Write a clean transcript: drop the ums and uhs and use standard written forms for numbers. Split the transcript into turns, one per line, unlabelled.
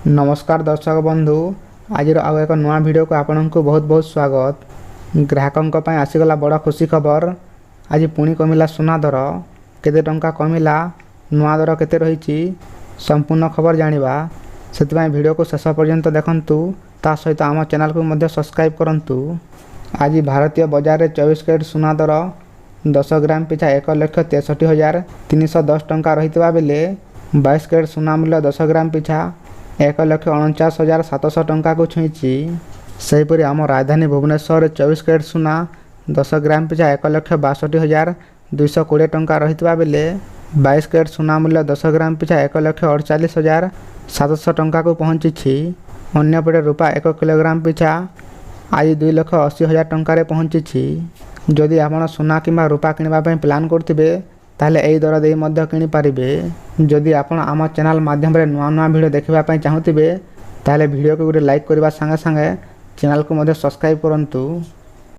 नमस्कार दर्शक बंधु आज आउ एक नुआ वीडियो को आपण को बहुत बहुत स्वागत। ग्राहकों आसीगला बड़ खुशी खबर। आज पुणी कमिला सुना दर केते टंका कमिला, नुआ दर केते रही संपूर्ण खबर जानिबा। से वीडियो को शेष पर्यंत देखंतु, ता सहित आम चैनल को मध्य सब्सक्राइब करंतु। आज भारतीय बजार रे 24 कैरेट सुना दर 10 ग्राम पिछा 1,63,310 टंका रहितबा बेले 22 कैरेट सुना मूल्य 10 ग्राम पिछा 1,49,700 टंका को छुईची। सेहीपरि आम राजधानी भुवनेश्वर 24 कैरेट सुना 10 ग्राम पिछा 1,62,220 टंका रहितबा बेले 22 कैरेट सुना मूल्य 10 ग्राम पिछा 1,48,700 टंका को पहुँची। अन्यपटे रूपा 1 किलोग्राम पिछा आज 2,80,000 टंका पहुँची। जदि आपण सुना किंबा रूपा किनिबा पई प्लान करथिबे ताहले एई दर देई मध्य किनि पारिबे। जदि आपण आम चैनल माध्यम रे नुआ नुआ वीडियो देखिबा पई चाहुथिबे ताहले वीडियो को गोटे लाइक करबा संगे संगे चैनल को मध्य सब्सक्राइब करंतु।